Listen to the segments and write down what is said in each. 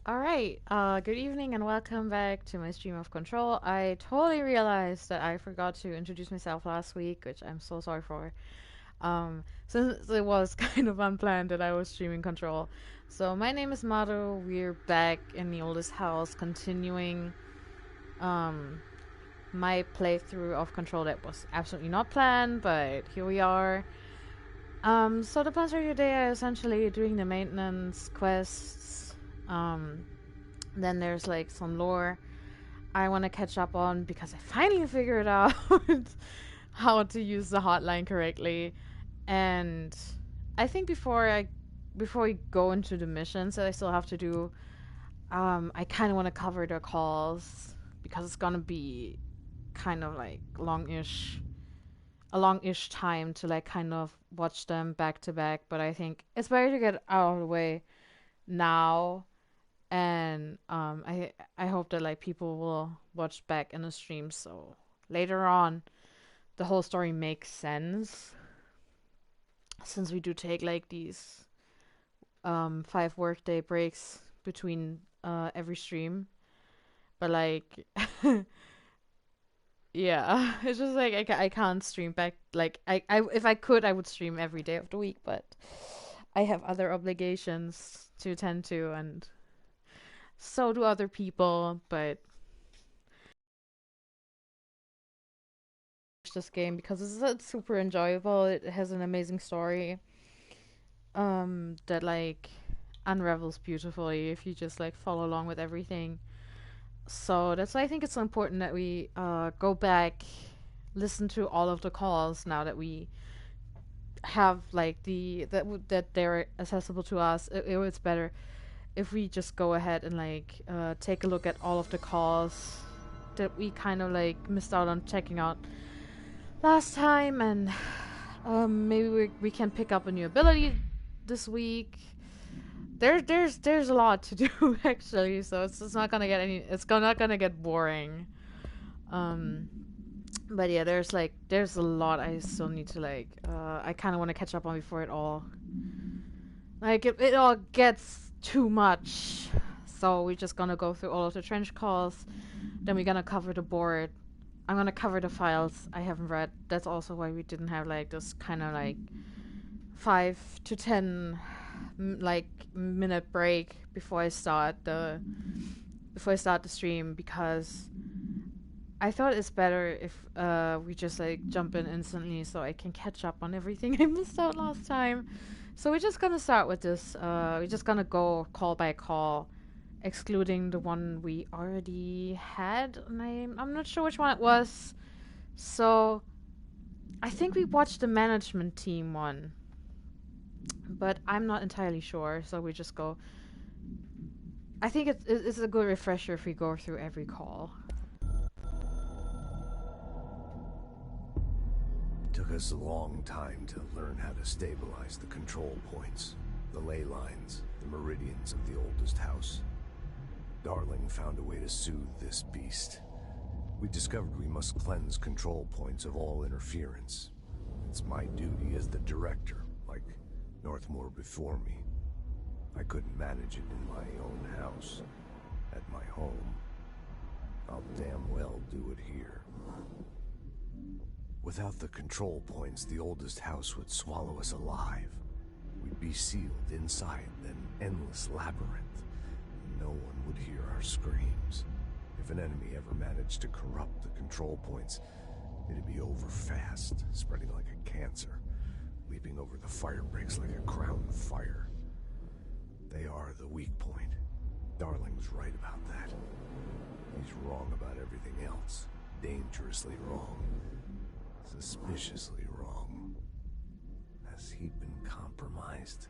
All right. Good evening and welcome back to my stream of Control. I totally realized that I forgot to introduce myself last week, which I'm so sorry for. Since it was kind of unplanned that I was streaming Control. So my name is Maru. We're back in the oldest house, continuing um my playthrough of Control that was absolutely not planned, but here we are. So the plans for today are essentially doing the maintenance quests. Then there's like some lore I want to catch up on because I finally figured out how to use the hotline correctly. And I think before we go into the missions that I still have to do, I kind of want to cover the calls because it's gonna be kind of like a long-ish time to like kind of watch them back to back. But I think it's better to get out of the way now, and I hope that like people will watch back in the stream so later on the whole story makes sense, since we do take like these 5 workday breaks between every stream. But like yeah, it's just like I can't stream back. Like I if I could, I would stream every day of the week, but I have other obligations to attend to, and so do other people. But this game because it's super enjoyable. It has an amazing story that like unravels beautifully if you just like follow along with everything. So that's why I think it's so important that we go back, listen to all of the calls now that we have like that they're accessible to us. It's better if we just go ahead and like take a look at all of the calls that we kind of like missed out on checking out last time, and maybe we can pick up a new ability this week. There's a lot to do actually, so it's not gonna get not gonna get boring. Um, but yeah, there's a lot I still need to like. I kind of want to catch up on before it all it all gets too much. So we're just gonna go through all of the trench calls. Then we're gonna cover the board. I'm gonna cover the files I haven't read. That's also why we didn't have like this kind of like 5 to 10 like minute break before I start the stream, because I thought it's better if we just like jump in instantly so I can catch up on everything I missed out last time. So we're just gonna start with this. We're just gonna go call by call, excluding the one we already had. I'm not sure which one it was. So I think we watched the management team one, but I'm not entirely sure. So we just go. I think it's a good refresher if we go through every call. Took us a long time to learn how to stabilize the control points, the ley lines, the meridians of the oldest house. Darling found a way to soothe this beast. We discovered we must cleanse control points of all interference. It's my duty as the director, like Northmore before me. I couldn't manage it in my own house, at my home. I'll damn well do it here. Without the control points, the oldest house would swallow us alive. We'd be sealed inside an endless labyrinth, and no one would hear our screams. If an enemy ever managed to corrupt the control points, it'd be over fast, spreading like a cancer, leaping over the fire breaks like a crown of fire. They are the weak point. Darling's right about that. He's wrong about everything else. Dangerously wrong. Suspiciously wrong. Has he been compromised?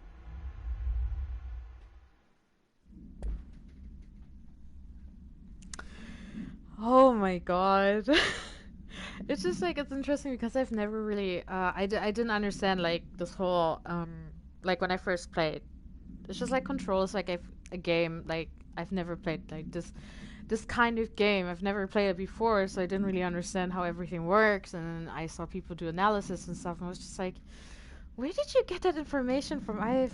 Oh my god. It's just like it's interesting because I've never really I didn't understand like this whole like when I first played. It's just like Control is like a game like I've never played like this kind of game. I've never played it before, so I didn't really understand how everything works. And then I saw people do analysis and stuff, and I was just like, where did you get that information from? I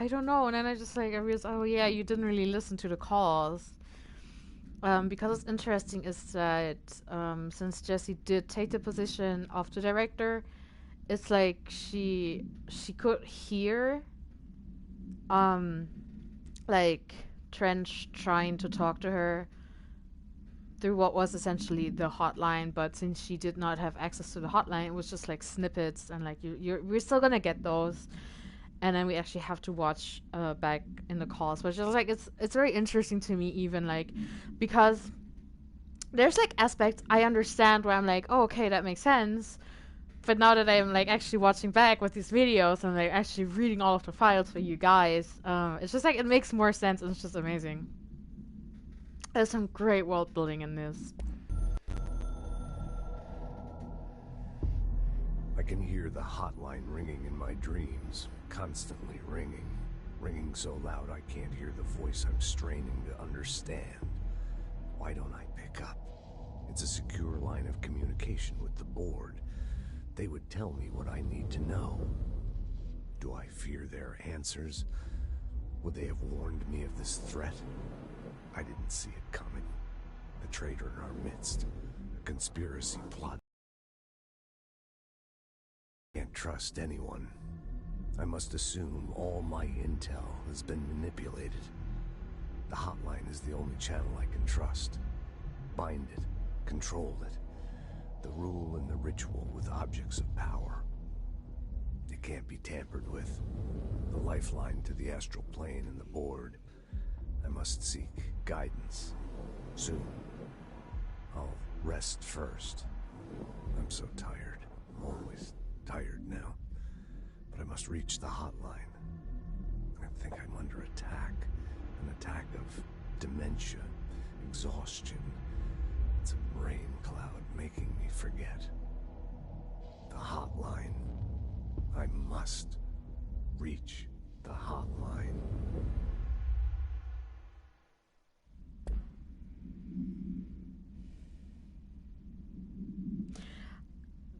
don't know. And then I just like I realized, oh yeah, you didn't really listen to the calls. Because it's interesting is that since Jessie did take the position of the director, it's like she could hear um like Trench trying to talk to her through what was essentially the hotline, but since she did not have access to the hotline, it was just like snippets and like we're still gonna get those, and then we actually have to watch back in the calls, which is like it's very interesting to me even like because there's like aspects I understand where I'm like, oh, okay, that makes sense. But now that I'm like actually watching back with these videos and like actually reading all of the files for you guys, it's just like it makes more sense and it's just amazing. There's some great world building in this. I can hear the hotline ringing in my dreams, constantly ringing. Ringing so loud I can't hear the voice I'm straining to understand. Why don't I pick up? It's a secure line of communication with the board. They would tell me what I need to know. Do I fear their answers? Would they have warned me of this threat? I didn't see it coming. The traitor in our midst. A conspiracy plot. I can't trust anyone. I must assume all my intel has been manipulated. The hotline is the only channel I can trust. Bind it, control it. The rule and the ritual with objects of power. It can't be tampered with. The lifeline to the astral plane and the board. I must seek guidance. Soon. I'll rest first. I'm so tired. I'm always tired now. But I must reach the hotline. I think I'm under attack. An attack of dementia, exhaustion. It's a rain cloud making me forget. The hotline. I must reach the hotline.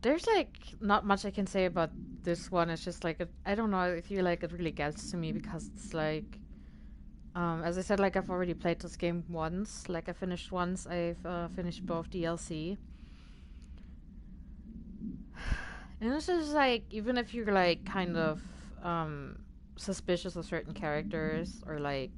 There's like not much I can say about this one. It's just like I don't know. I feel like it really gets to me because it's like, as I said, like I've already played this game once. Like I finished once. I've finished both DLC, and it's just like even if you're like kind of suspicious of certain characters or like,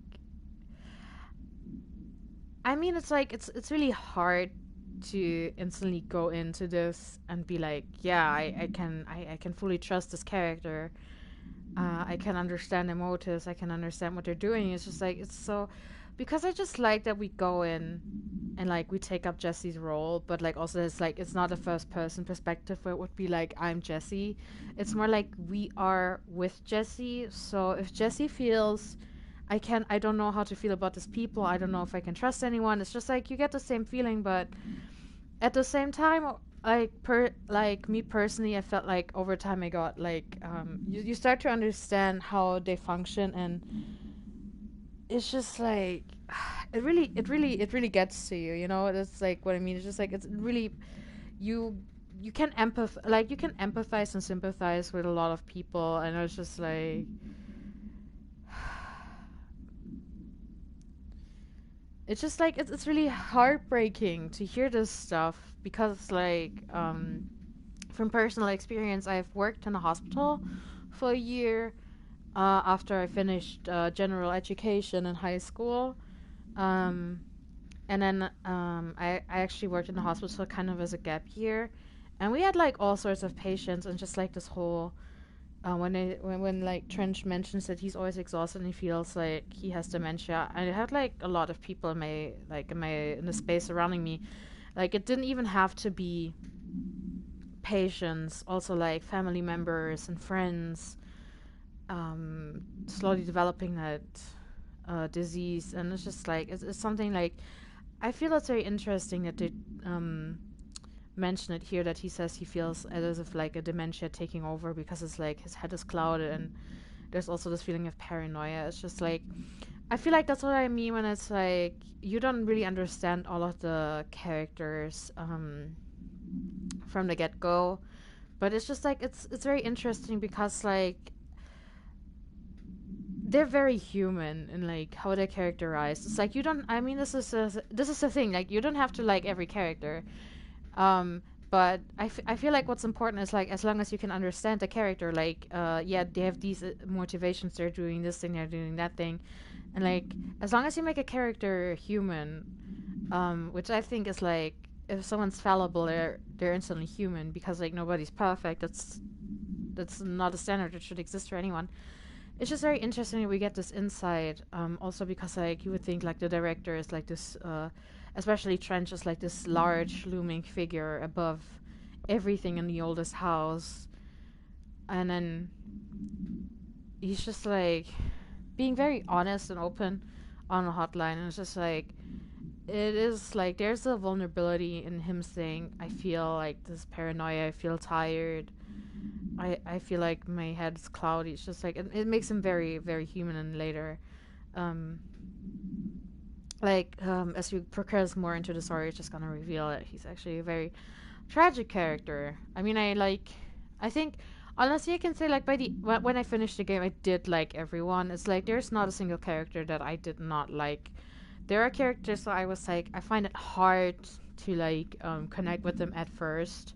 I mean, it's like it's really hard to instantly go into this and be like, yeah, I can fully trust this character. I can understand their motives. I can understand what they're doing. It's just like it's so because I just like that we go in and like we take up Jesse's role, but like also it's like it's not a first person perspective where it would be like I'm Jesse. It's more like we are with Jesse. So if Jesse feels I don't know how to feel about these people. I don't know if I can trust anyone. It's just like you get the same feeling, but at the same time, like me personally, I felt like over time I got like you start to understand how they function, and it's just like it really gets to you. You know, that's like what I mean. It's just like it's really you you can empathize and sympathize with a lot of people, and it's just like it's just like it's really heartbreaking to hear this stuff because like from personal experience I've worked in a hospital for a year after I finished general education in high school, um, and then I actually worked in the hospital kind of as a gap year, and we had like all sorts of patients and just like this whole when like Trench mentions that he's always exhausted and he feels like he has dementia, I had like a lot of people in my in the space surrounding me. Like it didn't even have to be patients, also like family members and friends, slowly developing that disease, and it's just like it's something like I feel it's very interesting that they mention it here that he says he feels as if like a dementia taking over because it's like his head is clouded and there's also this feeling of paranoia. It's just like I feel like that's what I mean when it's like you don't really understand all of the characters from the get go, But it's just like it's very interesting because like they're very human in like how they're characterized. It's like you don't. I mean, this is the thing. Like you don't have to like every character. Um, but I feel like what's important is like as long as you can understand the character. Like yeah, they have these motivations. They're doing this thing. They're doing that thing, and like as long as you make a character human, which I think is like if someone's fallible, they're instantly human because like nobody's perfect. That's not a standard that should exist for anyone. It's just very interesting that we get this insight. Also because like you would think like the director is like this, especially Trench is like this large looming figure above everything in the oldest house, and then he's just like being very honest and open on the hotline, and it's just like it is like there's a vulnerability in him saying, "I feel like this paranoia. I feel tired. I feel like my head's cloudy." It's just like it makes him very very human. And later, um, as you progress more into the story, it's just gonna reveal that he's actually a very tragic character. I mean, I think honestly, I can say like by the when I finished the game, I did like everyone. It's like there's not a single character that I did not like. There are characters that I was like, I find it hard to like connect with them at first,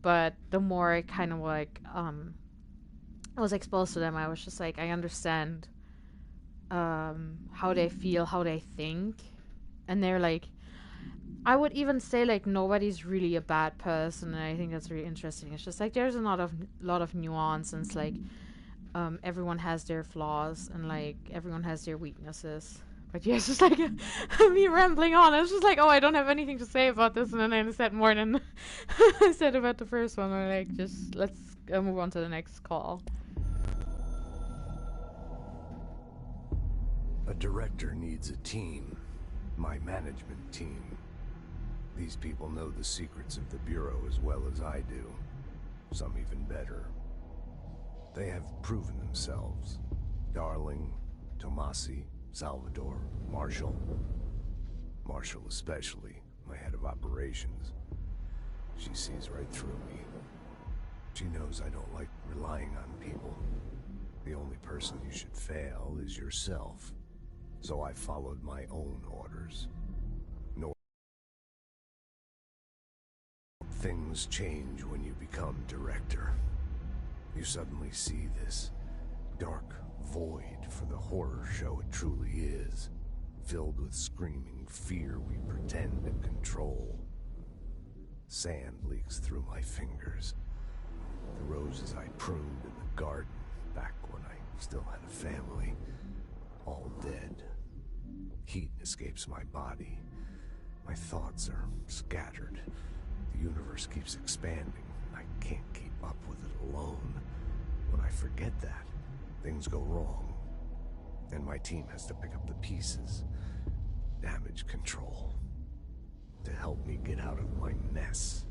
but the more I kind of like I was exposed to them, I was just like, I understand how they feel, how they think, and they're like, I would even say like nobody's really a bad person, and I think that's really interesting. It's just like there's a lot of nuance, and it's like everyone has their flaws, and like everyone has their weaknesses. But yeah, it's just like me rambling on. It's just like, oh, I don't have anything to say about this, and then I said more than I said about the first one. Or like, just let's move on to the next call. A director needs a team. My management team. These people know the secrets of the Bureau as well as I do. Some even better. They have proven themselves. Darling, Tomasi, Salvador, Marshall. Marshall especially, my head of operations. She sees right through me. She knows I don't like relying on people. The only person you should fail is yourself. So I followed my own orders. Nor things change when you become director. You suddenly see this dark void for the horror show it truly is, filled with screaming fear we pretend to control. Sand leaks through my fingers. The roses I pruned in the garden back when I still had a family, all dead. Heat escapes my body. My thoughts are scattered. The universe keeps expanding. I can't keep up with it alone. When I forget that, things go wrong. And my team has to pick up the pieces. Damage control. To help me get out of my mess.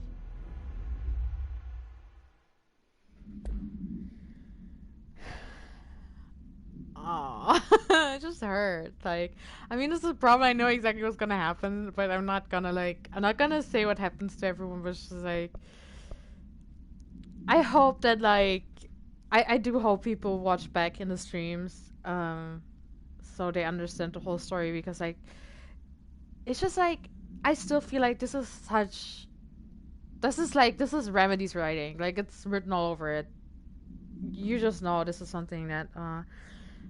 Oh, it just hurt. Like, I mean, this is a problem. I know exactly what's gonna happen, but I'm not gonna say what happens to everyone. But it's just like, I hope that like, I do hope people watch back in the streams, so they understand the whole story because like, it's just like, I still feel like this is Remedy's writing. Like, it's written all over it. You just know this is something that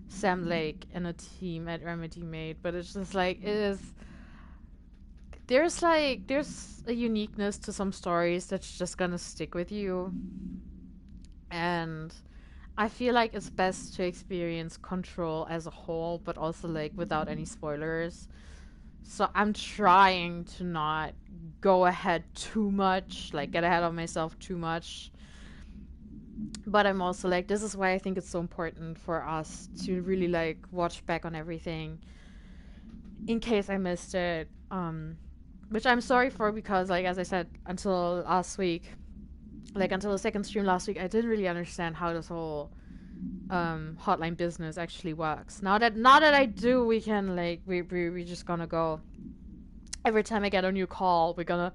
Sam Lake and a team at Remedy made, but it's just like it is. There's a uniqueness to some stories that's just gonna stick with you, and I feel like it's best to experience Control as a whole, but also like without any spoilers. So I'm trying to not go ahead too much, like get ahead of myself too much. But I'm also like, this is why I think it's so important for us to really like watch back on everything in case I missed it. Which I'm sorry for because, like, as I said, until last week, like until the second stream last week, I didn't really understand how this whole hotline business actually works. Now that I do, we can like we just gonna go. Every time I get a new call, we're gonna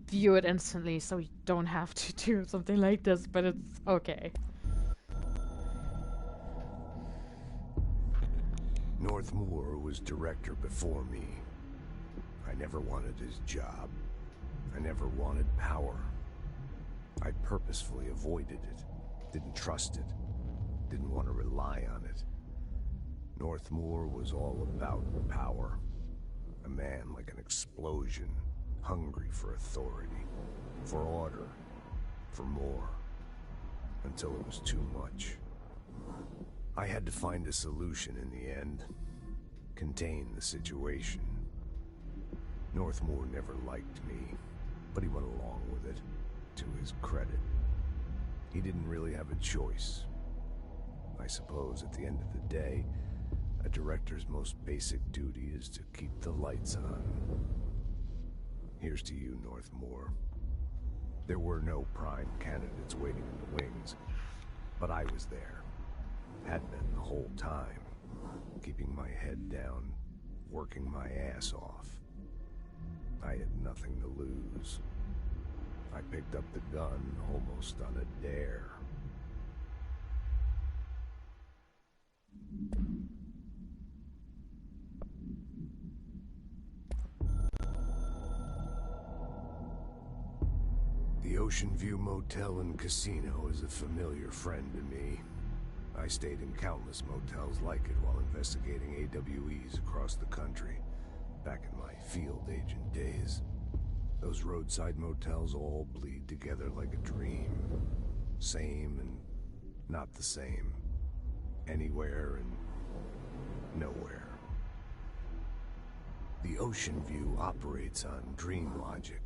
view it instantly, so we don't have to do something like this, but it's okay. Northmoor was director before me. I never wanted his job. I never wanted power. I purposefully avoided it, didn't trust it, didn't want to rely on it. Northmoor was all about power. A man like an explosion, hungry for authority, for order, for more, until it was too much. I had to find a solution in the end, contain the situation. Northmoor never liked me, but he went along with it, to his credit. He didn't really have a choice. I suppose at the end of the day, a director's most basic duty is to keep the lights on. Here's to you, Northmoor. There were no prime candidates waiting in the wings, but I was there. Had been the whole time, keeping my head down, working my ass off. I had nothing to lose. I picked up the gun almost on a dare. The Ocean View Motel and Casino is a familiar friend to me. I stayed in countless motels like it while investigating AWEs across the country, back in my field agent days. Those roadside motels all bleed together like a dream. Same and not the same. Anywhere and nowhere. The Ocean View operates on dream logic,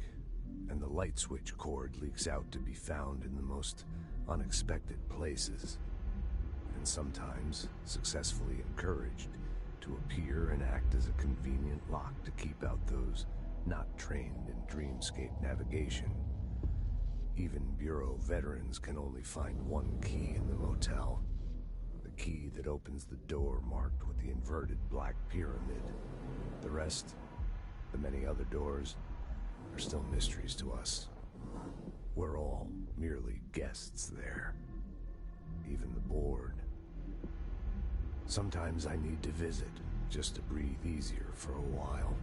and the light switch cord leaks out to be found in the most unexpected places, and sometimes successfully encouraged to appear and act as a convenient lock to keep out those not trained in dreamscape navigation. Even Bureau veterans can only find one key in the motel. The key that opens the door marked with the inverted black pyramid. The rest, the many other doors, are still mysteries to us. We're all merely guests there. Even the board. Sometimes I need to visit, just to breathe easier for a while.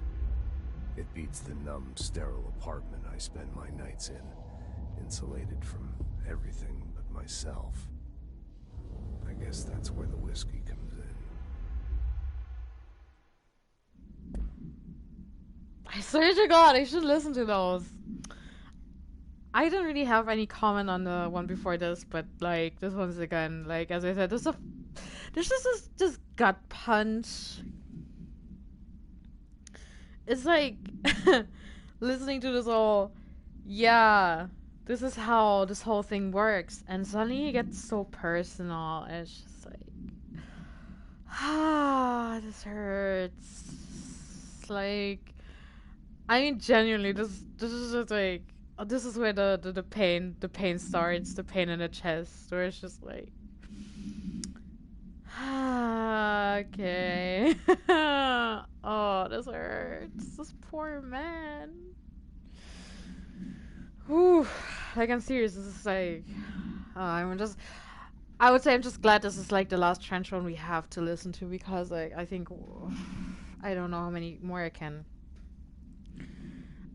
It beats the numb, sterile apartment I spend my nights in, insulated from everything but myself. I guess that's where the whiskey comes in. I swear to God, I should listen to those. I don't really have any comment on the one before this, but like this one's again, like as I said, there's just this gut punch. It's like listening to this all, yeah, this is how this whole thing works, and suddenly it gets so personal. It's just like, this hurts. Like, I mean, genuinely, this is just like, this is where the pain starts, the pain in the chest, where it's just like, okay. Oh, this hurts. This poor man. Whew. Like, I'm serious. This is like, I would say I'm just glad this is like the last trench run we have to listen to, because like, I think, I don't know how many more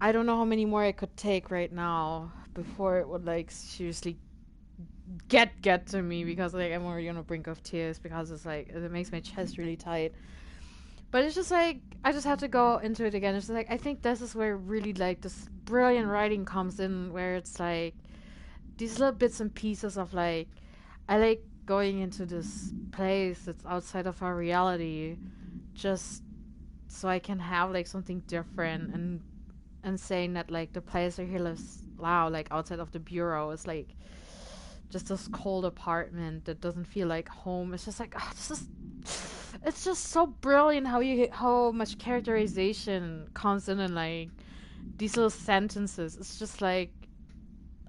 I don't know how many more I could take right now before it would like seriously get to me, because like I'm already on the brink of tears, because it's like it makes my chest really tight. But it's just like I just have to go into it again. It's just like I think this is where really like this brilliant writing comes in, where it's like these little bits and pieces of like I like going into this place that's outside of our reality, just so I can have like something different, and saying that like the place where he lives now, like outside of the bureau, is like just this cold apartment that doesn't feel like home. It's just like, it's just so brilliant how much characterization comes in like these little sentences. It's just like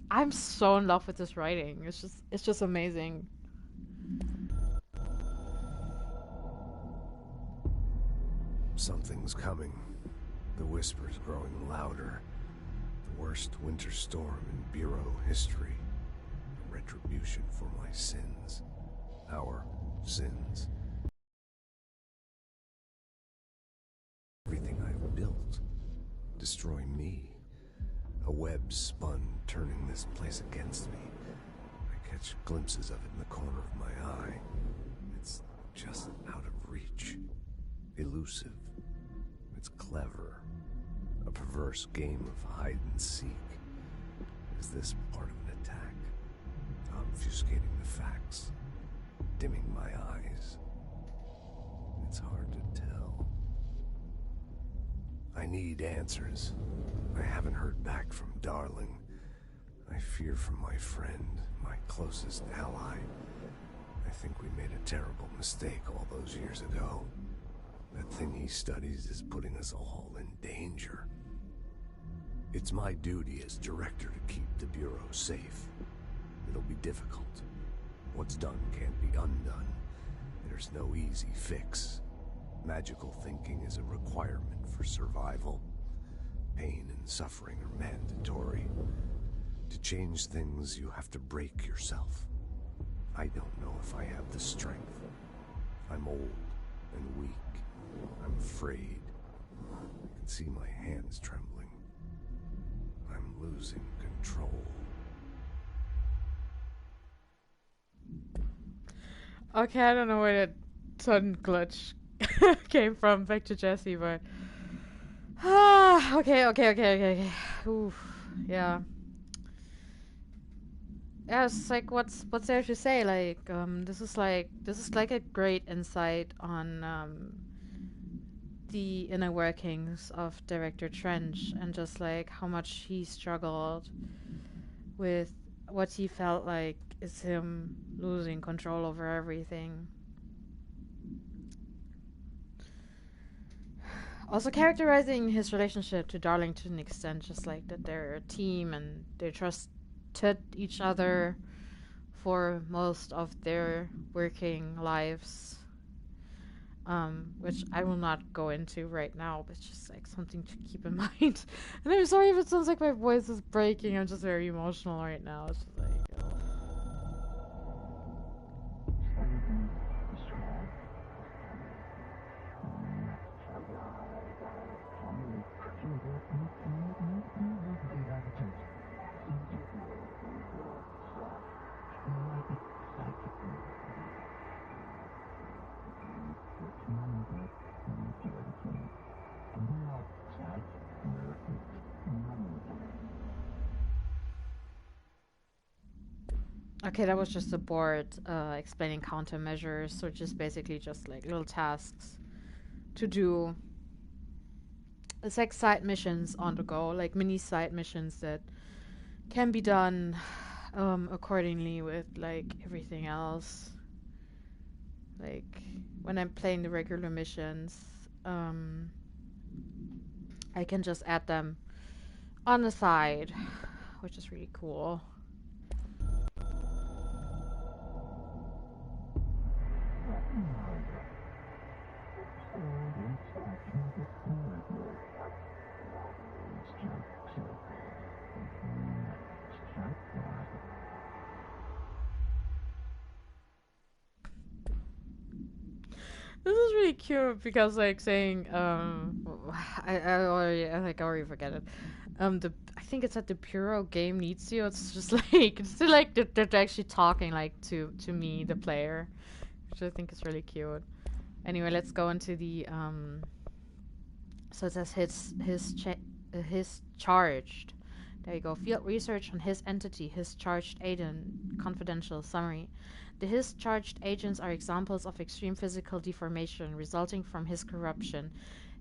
I'm so in love with this writing. It's just amazing. Something's coming. The whispers growing louder. The worst winter storm in Bureau history. A retribution for my sins. Our sins. Everything I've built. Destroy me. A web spun, turning this place against me. I catch glimpses of it in the corner of my eye. It's just out of reach. Elusive. It's clever. A perverse game of hide and seek. Is this part of an attack? Obfuscating the facts. Dimming my eyes. It's hard to tell. I need answers. I haven't heard back from Darling. I fear for my friend, my closest ally. I think we made a terrible mistake all those years ago. That thing he studies is putting us all in danger. It's my duty as director to keep the Bureau safe. It'll be difficult. What's done can't be undone. There's no easy fix. Magical thinking is a requirement for survival. Pain and suffering are mandatory. To change things, you have to break yourself. I don't know if I have the strength. I'm old and weak. I'm afraid. I can see my hands trembling. I'm losing control. Okay, I don't know where that sudden glitch came from. Back to Jesse, but okay. Oof, yeah. Yeah, it's like what's there to say? Like, this is like a great insight on the inner workings of director Trench and just like how much he struggled with what he felt like is him losing control over everything. Also characterizing his relationship to Darling to an extent, just like that they're a team and they trusted each other for most of their working lives. Which I will not go into right now, but it's just like something to keep in mind. And I'm sorry if it sounds like my voice is breaking. I'm just very emotional right now. It's just like, okay, that was just a board explaining countermeasures, which is basically just like little tasks to do. It's like side missions on the go, like mini side missions that can be done accordingly with like everything else. Like when I'm playing the regular missions, I can just add them on the side, which is really cool. This is really cute because like saying I already forget it. The I think it's that the Puro game needs you. It's just like it's still like they're actually talking like to me, the player, which I think is really cute. Anyway, let's go into the so it says his charged. There you go. Field research on his entity, his charged agent, confidential summary. The his charged agents are examples of extreme physical deformation resulting from his corruption.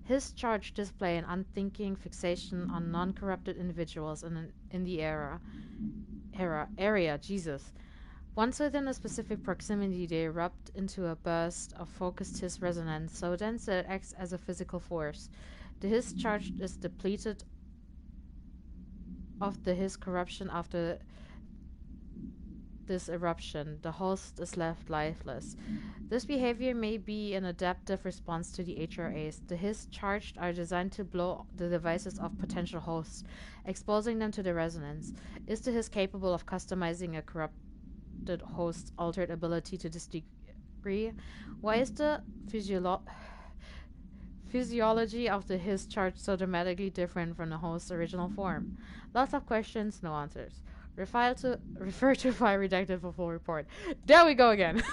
His charged display an unthinking fixation on non-corrupted individuals in the area. Jesus. Once within a specific proximity, they erupt into a burst of focused his resonance, so dense that it acts as a physical force. The his charge is depleted of the his corruption after this eruption, the host is left lifeless. This behavior may be an adaptive response to the HRAs. The his charged are designed to blow the devices of potential hosts, exposing them to the resonance. Is the his capable of customizing a corrupted host's altered ability to this degree? Why is the physiology of the his charge so dramatically different from the host's original form? Lots of questions, no answers. Refer to file redacted for full report. There we go again.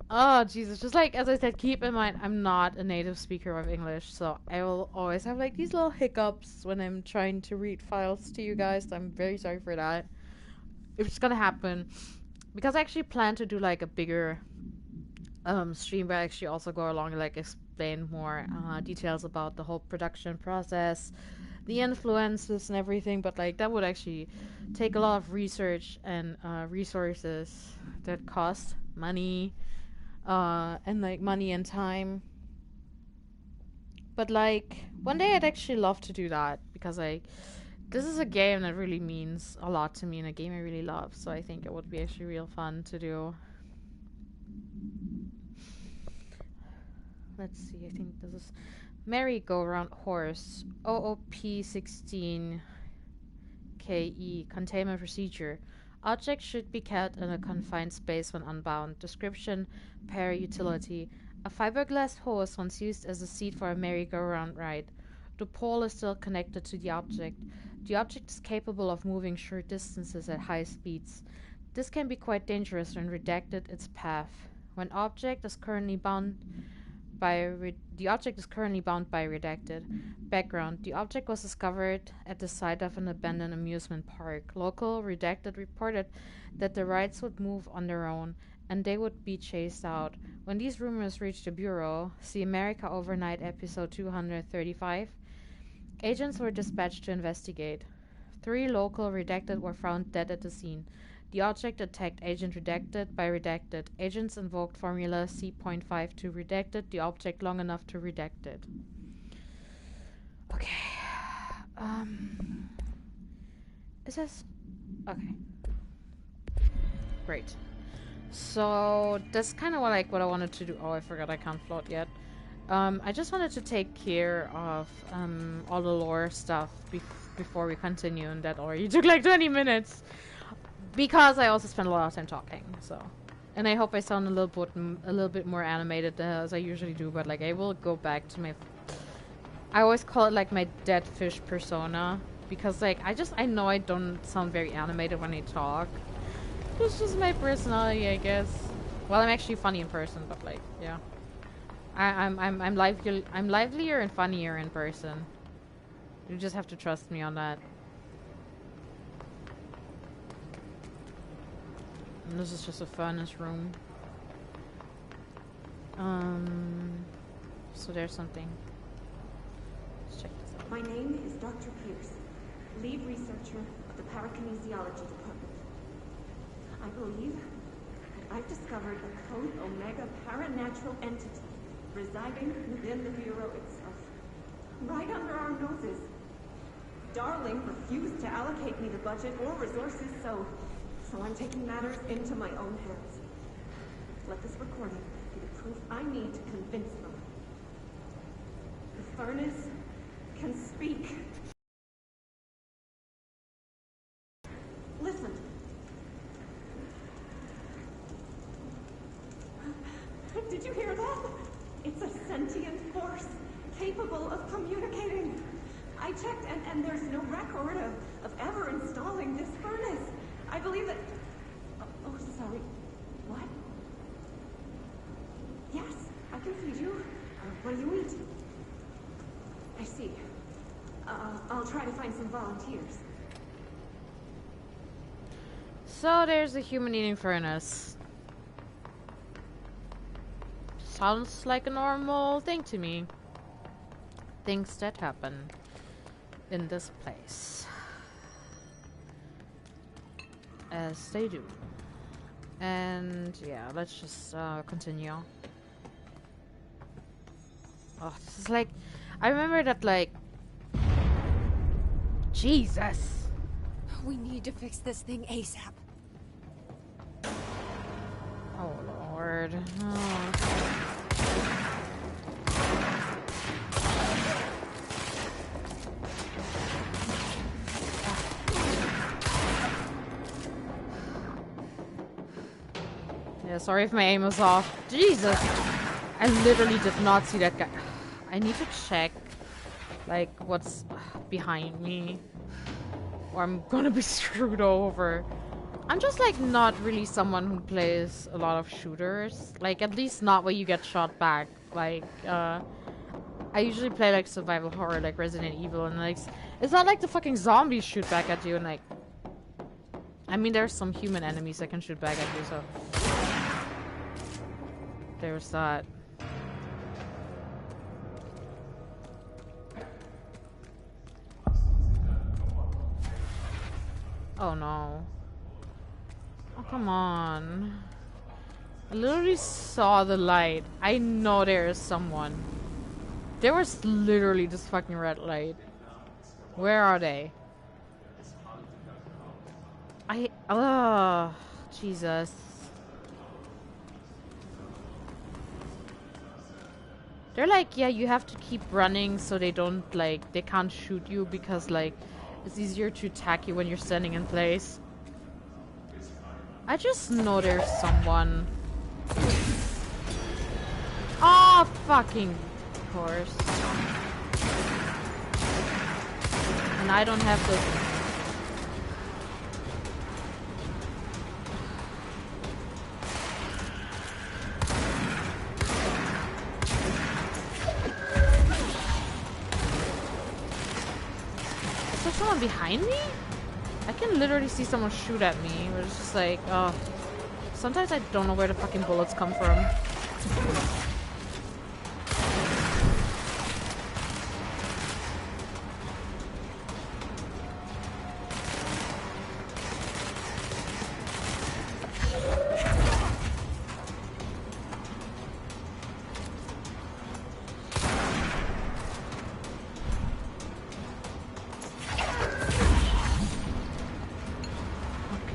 Oh Jesus! Just like as I said, keep in mind I'm not a native speaker of English, so I will always have like these little hiccups when I'm trying to read files to you guys. I'm very sorry for that. It's gonna happen because I actually plan to do like a bigger stream where I actually also go along and like explain more details about the whole production process, the influences and everything. But like that would actually take a lot of research and resources that cost money, and like money and time. But like one day I'd actually love to do that because like this is a game that really means a lot to me and a game I really love. So I think it would be actually real fun to do. Let's see, I think this is merry-go-round horse. OOP16 KE. Containment procedure. Objects should be kept in a confined space when unbound. Description: pair utility. A fiberglass hose once used as a seat for a merry-go-round ride. The pole is still connected to the object. The object is capable of moving short distances at high speeds. This can be quite dangerous when redacted its path. When object is currently bound the object is currently bound by redacted. Background: the object was discovered at the site of an abandoned amusement park. Local redacted reported that the rides would move on their own and they would be chased out. When these rumors reached the Bureau, see America Overnight episode 235, agents were dispatched to investigate. 3 local redacted were found dead at the scene. The object attacked Agent Redacted by Redacted. Agents invoked formula C.5 to redacted the object long enough to redact it. Okay. It says... Okay. Great. So, that's kind of what I wanted to do. Oh, I forgot I can't float yet. I just wanted to take care of all the lore stuff before we continue in that order. You took like 20 minutes. Because I also spend a lot of time talking, so, and I hope I sound a little bit more animated as I usually do. But like, I will go back to my. I always call it like my dead fish persona because like I know I don't sound very animated when I talk. It's just my personality, I guess. Well, I'm actually funny in person, but like, yeah, I'm livelier and funnier in person. You just have to trust me on that. And this is just a furnace room. So there's something. Let's check this out. My name is Dr. Pierce, lead researcher of the Parakinesiology Department. I believe that I've discovered a Code Omega paranatural entity residing within the Bureau itself, right under our noses. Darling refused to allocate me the budget or resources, so I'm taking matters into my own hands. Let this recording be the proof I need to convince them. The furnace can speak. Listen. Did you hear that? It's a sentient force capable of communicating. I checked and there's no record of ever installing this furnace. I believe that... Oh, sorry. What? Yes, I can feed you. What do you eat? I see. I'll try to find some volunteers. So there's a human eating furnace. Sounds like a normal thing to me. Things that happen in this place. As they do. And yeah, let's just continue. Oh, this is like... I remember that like... Jesus! We need to fix this thing ASAP. Oh lord. Oh. Yeah, sorry if my aim was off. Jesus! I literally did not see that guy. I need to check, like, what's behind me, or I'm gonna be screwed over. I'm just, like, not really someone who plays a lot of shooters. Like, at least not where you get shot back. Like, I usually play, like, survival horror, like Resident Evil, and, like, it's not like the fucking zombies shoot back at you, and, like, I mean, there's some human enemies that can shoot back at you, so there's that. Oh no. Oh, come on. I literally saw the light. I know there is someone. There was literally this fucking red light. Where are they? Jesus. They're like, yeah, you have to keep running so they don't, like, they can't shoot you because, like, it's easier to attack you when you're standing in place. I just know there's someone. Oh, fucking course. And I don't have the... Is there someone behind me? I can literally see someone shoot at me. It's just like, oh. Sometimes I don't know where the fucking bullets come from.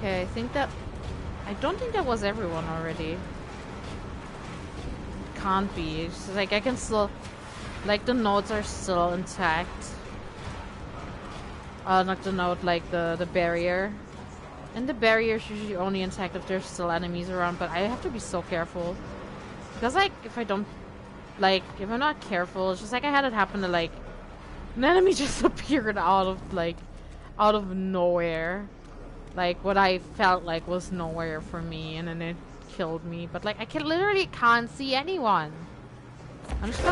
Okay, I don't think that was everyone already. Can't be. It's just like I can still, like the nodes are still intact. Not the node, like the barrier. And the barrier is usually only intact if there's still enemies around, but I have to be so careful. Because like, if I don't, like, if I'm not careful, it's just like I had it happen to like, an enemy just appeared out of nowhere. Like, what I felt like was nowhere for me, and then it killed me. But, like, I literally can't see anyone. I'm just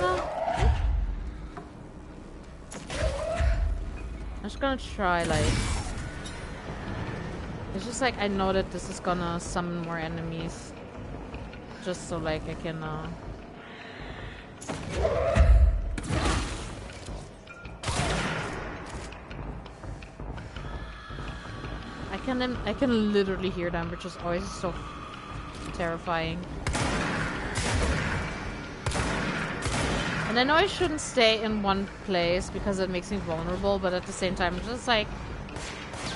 gonna try, like... It's just like, I know that this is gonna summon more enemies. Just so, like, I can, I can literally hear them, which is always so terrifying. And I know I shouldn't stay in one place because it makes me vulnerable, but at the same time, just like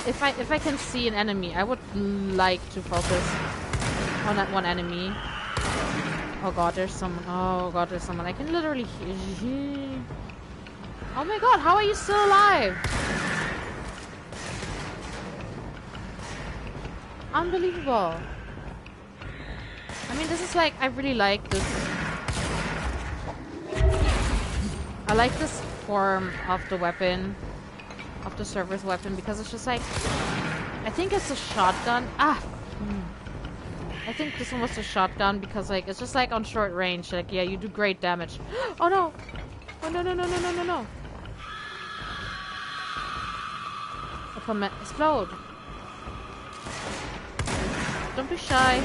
if I can see an enemy, I would like to focus on that one enemy. Oh god, there's someone. Oh god, there's someone. I can literally hear. Oh my god, how are you still alive? Unbelievable. I mean, this is like, I really like this. I like this form of the weapon, of the server's weapon, because it's just like, I think it's a shotgun. I think this one was a shotgun because like, it's just like on short range, like, yeah, you do great damage. Oh no! Oh no no no no no no no! Explode! Don't be shy.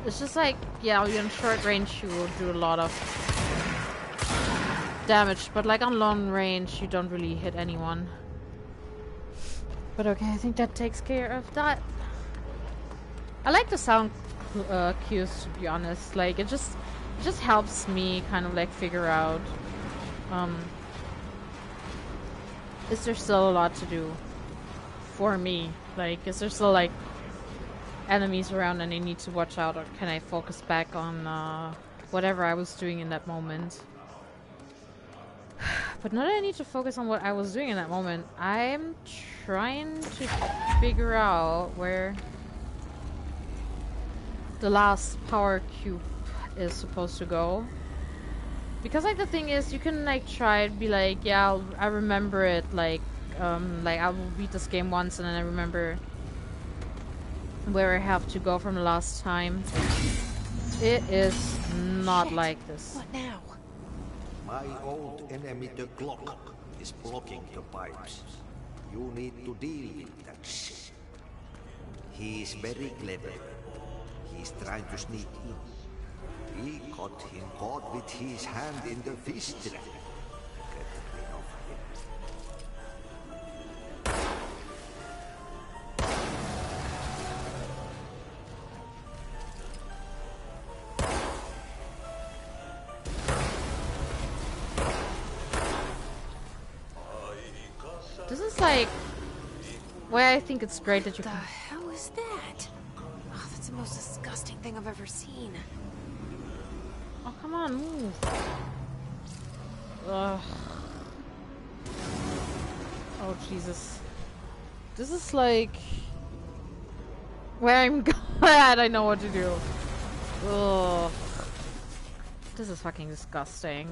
It's just like, yeah, you're in short range, you will do a lot of damage, but like on long range, you don't really hit anyone. But okay, I think that takes care of that. I like the sound cues, to be honest. Like, it just helps me kind of like figure out, is there still a lot to do? For me, like, is there still like enemies around and I need to watch out, or can I focus back on whatever I was doing in that moment? But now that I need to focus on what I was doing in that moment, I'm trying to figure out where the last power cube is supposed to go. Because like the thing is, you can like try and be like, yeah, I remember it, like I will beat this game once and then I remember where I have to go from the last time. It is not like this. What now? My old enemy, the clock, is blocking the pipes. You need to deal with that shit. He is very clever. He's trying to sneak in. We got him caught with his hand in the fish trap. Get rid of him. This is like why I think it's great that you What the can. hell is that? Oh, that's the most disgusting thing I've ever seen. Oh, come on, move. Ugh. Oh, Jesus. This is like where I'm glad I know what to do. Ugh. This is fucking disgusting.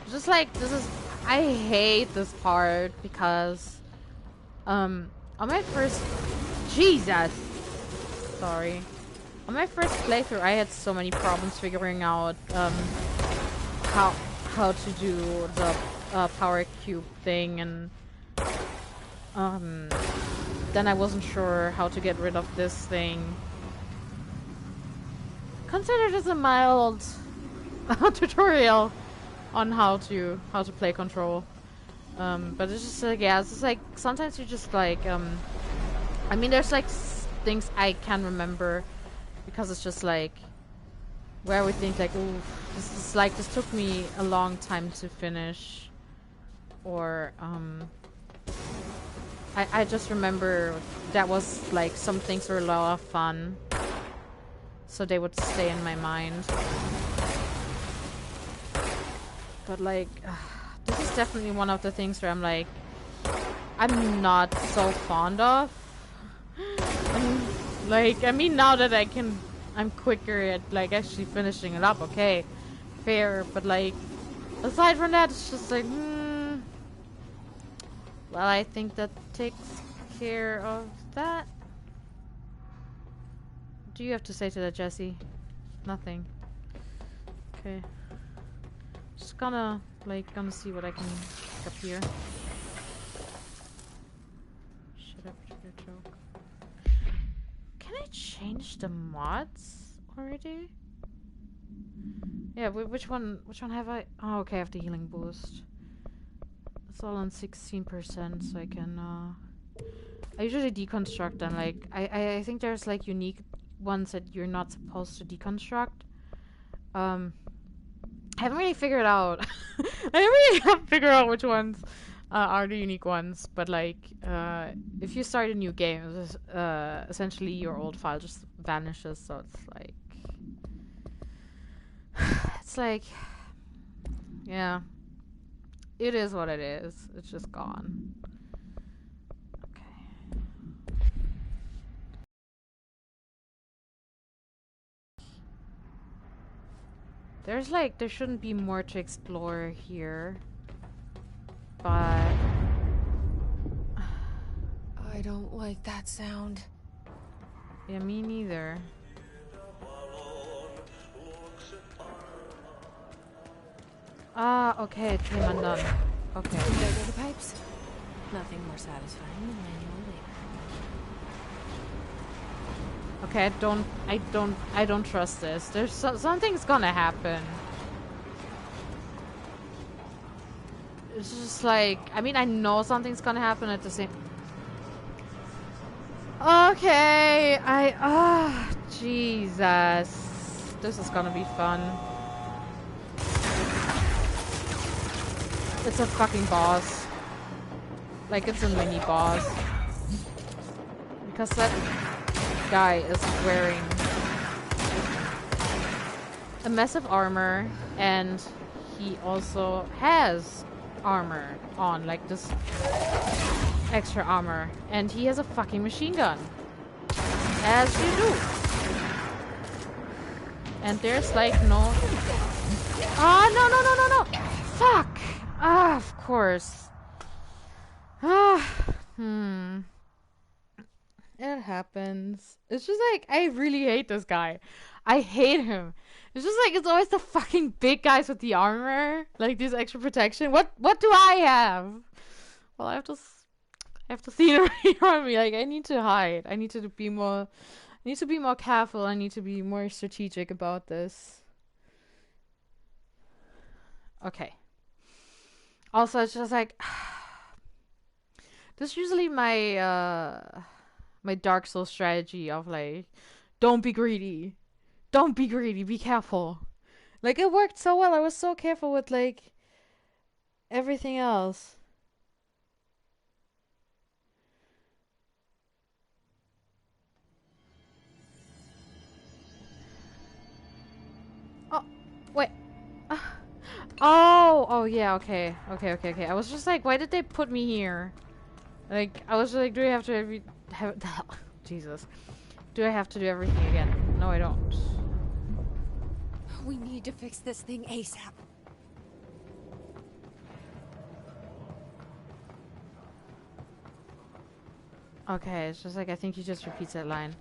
Just like, this is... I hate this part because... on my first... Jesus! Sorry. On my first playthrough, I had so many problems figuring out, how to do the, power cube thing, and... then I wasn't sure how to get rid of this thing. Consider this a mild tutorial on how to play Control. But it's just like, yeah, it's just like sometimes you just like I mean, there's like things I can remember because it's just like where I would think like, ooh, this is like, this took me a long time to finish, or I just remember that was like some things were a lot of fun, so they would stay in my mind. But like, this is definitely one of the things where I'm like, I'm not so fond of. And like, I mean, now that I'm quicker at like actually finishing it up, okay, fair. But like, aside from that, it's just like, well, I think that takes care of that. What do you have to say to that, Jesse? Nothing. Okay. Just gonna see what I can pick up here. Shut up, your joke. Can I change the mods already? Yeah, which one have I? Oh, okay, I have the healing boost. It's all on 16%, so I can, I usually deconstruct them, like, I think there's, like, unique ones that you're not supposed to deconstruct. I haven't really figured out. I really haven't figured out which ones are the unique ones, but, like, if you start a new game, essentially your old file just vanishes, so it's, like... It's, like... Yeah. It is what it is. It's just gone. Okay. There's like, there shouldn't be more to explore here. But... I don't like that sound. Yeah, me neither. Ah, okay, it came undone. Okay. There go the pipes. Nothing more satisfying than manual labor. Okay, I don't trust this. There's something's gonna happen. It's just like, I mean, I know something's gonna happen at the same... Okay, Jesus. This is gonna be fun. It's a fucking boss. Like, it's a mini boss. Because that... guy is wearing a massive armor, and he also has armor on, like this extra armor, and he has a fucking machine gun, as you do. And there's like no... Ah, no, no, no, no, no! Fuck! Ah, of course. Ah, It happens. It's just like, I really hate this guy. I hate him. It's just like, it's always the fucking big guys with the armor, like this extra protection. What do I have? Well, I have to scenery around me. Like, I need to hide. I need to be more careful. I need to be more strategic about this. Okay. Also, it's just like, this is usually my my Dark Souls strategy of like, don't be greedy. Don't be greedy. Be careful. Like, it worked so well. I was so careful with like everything else. Oh, wait. Oh, yeah, okay. Okay. I was just like, why did they put me here? Like, I was like, do I have to Jesus. Do I have to do everything again? No, I don't. We need to fix this thing ASAP. Okay, it's just like, I think he just repeats that line.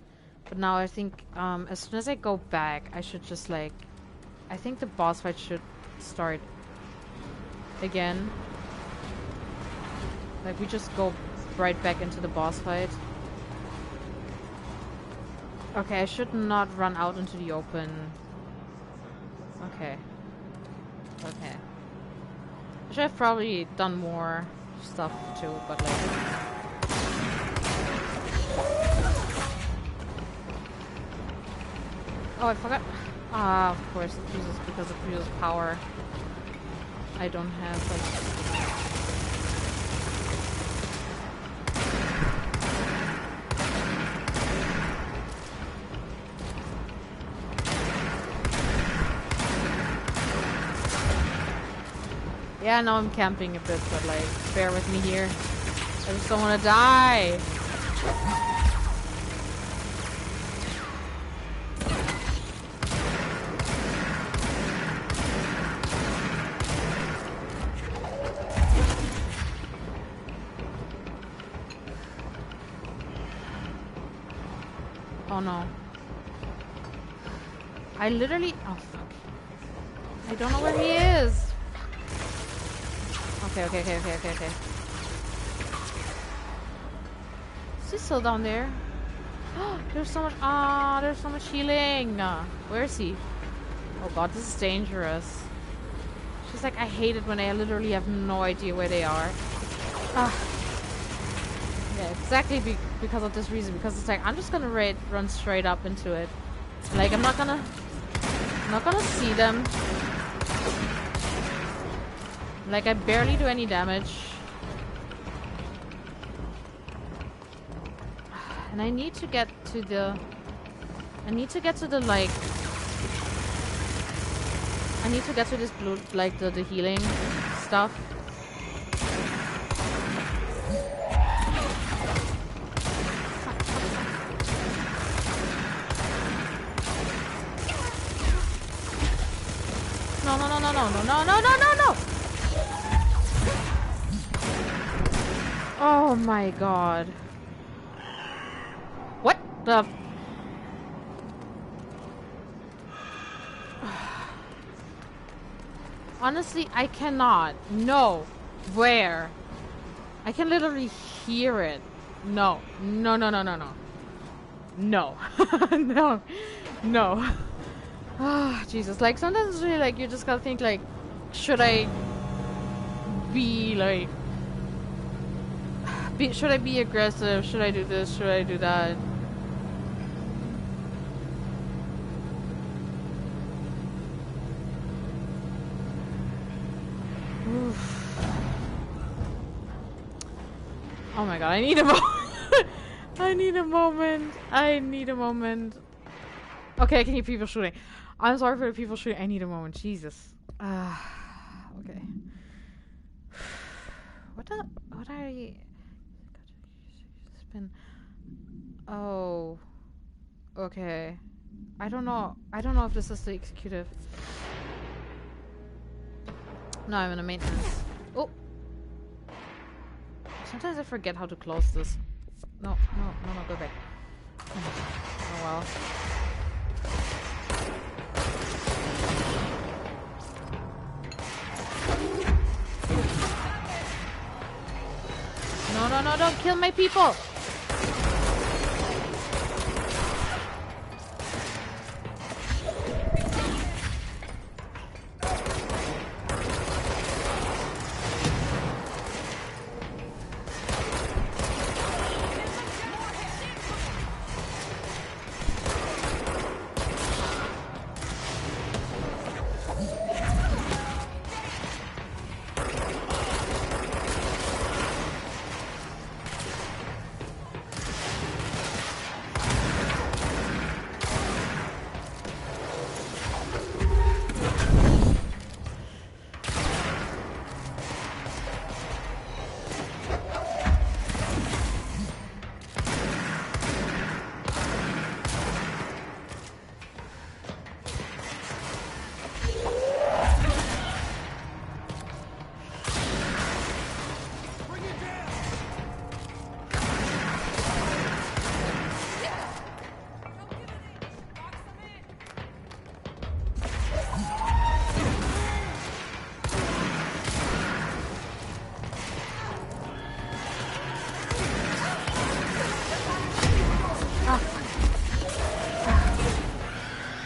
But now I think, as soon as I go back, I should just like... I think the boss fight should start again. Like, we just go right back into the boss fight. Okay, I should not run out into the open. Okay. Okay. I should have probably done more stuff too, but like... Oh, I forgot. Ah, of course, it uses, because it uses power. I don't have, like... Yeah, I know I'm camping a bit, but like, bear with me here. I just don't want to die. Oh no. I literally... Oh fuck. I don't know where he is. Okay. Is he still down there? There's so much... there's so much healing. Where is he? Oh god, this is dangerous. She's like, I hate it when I literally have no idea where they are. Yeah, exactly because of this reason. Because it's like, I'm just gonna run straight up into it. Like, I'm not gonna see them. Like, I barely do any damage. And I need to get to the... like... I need to get to this blue, like, the healing stuff. No. Oh my god. What the... Honestly, I cannot. No. Where? I can literally hear it. No. No. No. Ah, Jesus. Like, sometimes it's really like, you just gotta think like, should I be like... should I be aggressive? Should I do this? Should I do that? Oof. Oh my god, I need a bow. I need a moment. I need a moment. Okay, I can hear people shooting. I'm sorry for the people shooting. I need a moment. Jesus. Okay. What are you? Spin. Oh. Okay. I don't know. I don't know if this is the executive. No, I'm in a maintenance. Oh. Sometimes I forget how to close this. No, go back. Oh well. No, don't kill my people!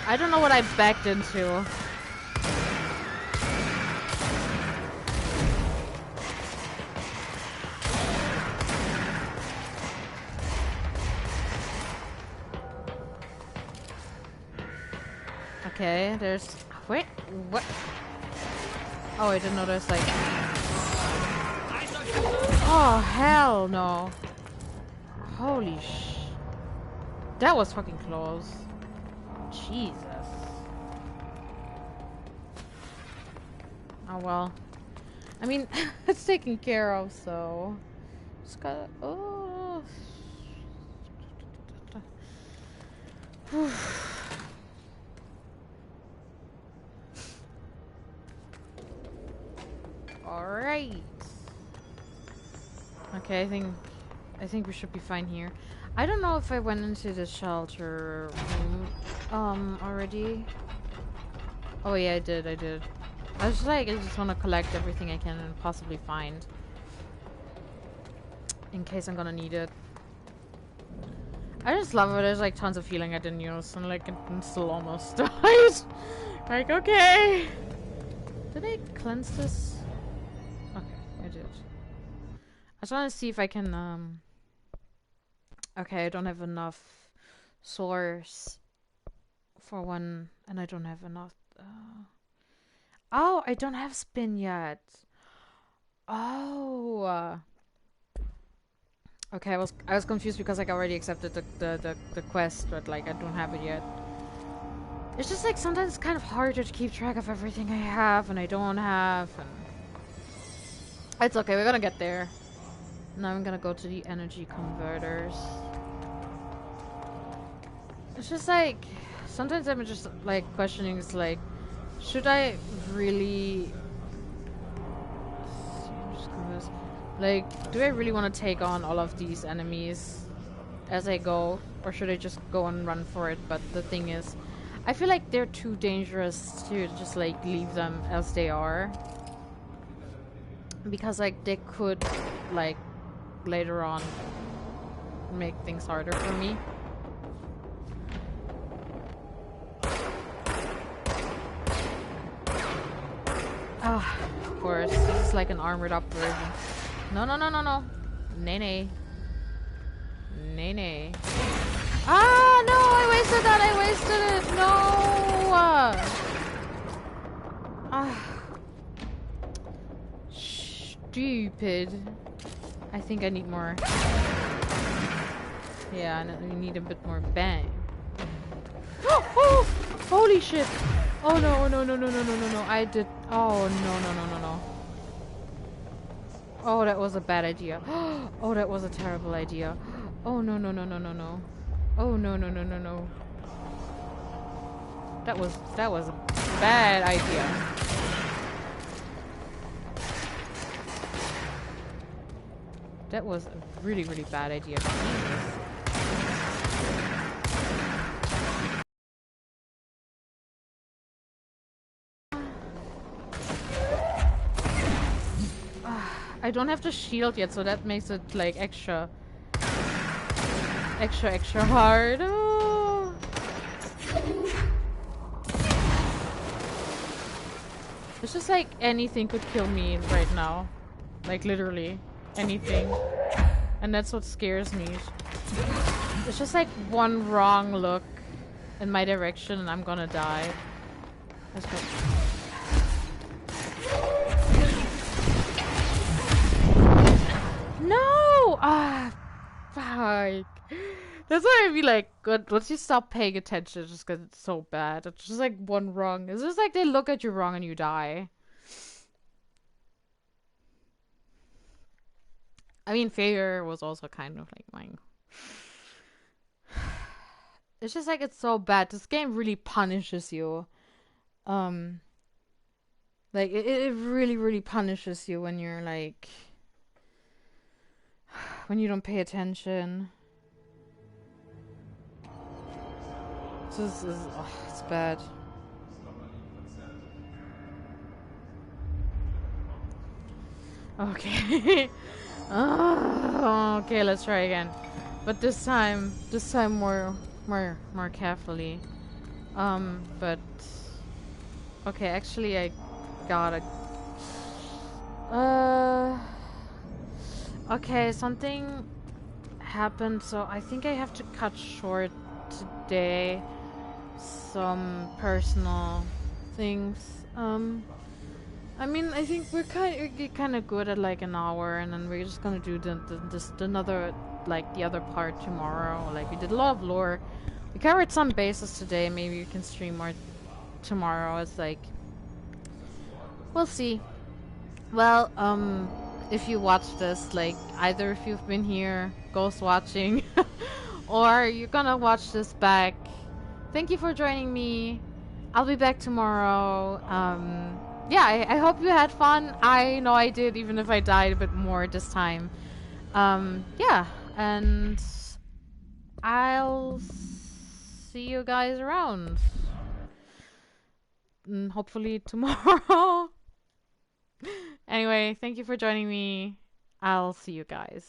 I don't know what I backed into. Okay, there's... Wait, what? Oh, I didn't know there's like... Oh, hell no. Holy sh... That was fucking close. Jesus. Oh well. I mean, it's taken care of, so... Just gotta... Oh... Alright. Okay, I think we should be fine here. I don't know if I went into the shelter room already. Oh yeah, I did. I was like, I just want to collect everything I can possibly find in case I'm gonna need it. I just love it. There's like tons of healing I didn't use, and like it still almost died. Like, okay. Did I cleanse this? Okay, I did. I just want to see if I can okay, I don't have enough source for one, and I don't have enough. Oh, I don't have spin yet. Oh. Okay, I was confused because like I already accepted the quest, but like I don't have it yet. It's just like sometimes it's kind of harder to keep track of everything I have and I don't have, and it's okay. We're gonna get there. Now I'm gonna go to the energy converters. It's just like, sometimes I'm just like questioning, it's like, should I really... Like, do I really want to take on all of these enemies as I go? Or should I just go and run for it? But the thing is, I feel like they're too dangerous to just like leave them as they are. Because like they could like later on make things harder for me. Ah, of course. This is like an armored up version. No. Nay. Ah, no! I wasted that! I wasted it! No! Stupid. I think I need more. Yeah, and we need a bit more bang. Oh! Holy shit! Oh no, oh no, no, no, no, no, no, no. I did. Oh no, no, no, no, no. Oh, that was a bad idea. Oh, that was a terrible idea. Oh no, no, no, no, no, no. Oh no, no, no, no, no. That was a bad idea. That was a really, really bad idea. Jesus. I don't have the shield yet, so that makes it like extra hard. Oh. It's just like anything could kill me right now. Like literally anything. And that's what scares me. It's just like one wrong look in my direction and I'm gonna die. Let's go. No! Ah, fuck. That's why I be like, good. Once you stop paying attention, just because it's so bad. It's just like one wrong. It's just like they look at you wrong and you die. I mean, failure was also kind of like mine. It's just like it's so bad. This game really punishes you. Um, like it really, really punishes you when you're like when you don't pay attention. This is it's bad. Okay. Okay, let's try again. But this time more carefully. But okay, actually I gotta okay, something happened, so I think I have to cut short today some personal things. I mean, I think we're kind of good at like an hour, and then we're just gonna do another like the other part tomorrow. Like we did a lot of lore. We covered some bases today. Maybe we can stream more tomorrow. It's like we'll see. Well, if you watch this, like either if you've been here ghost watching, or you're gonna watch this back, thank you for joining me. I'll be back tomorrow. Yeah, I hope you had fun. I know I did, even if I died a bit more this time. Yeah, and I'll see you guys around. Hopefully tomorrow. Anyway, thank you for joining me. I'll see you guys.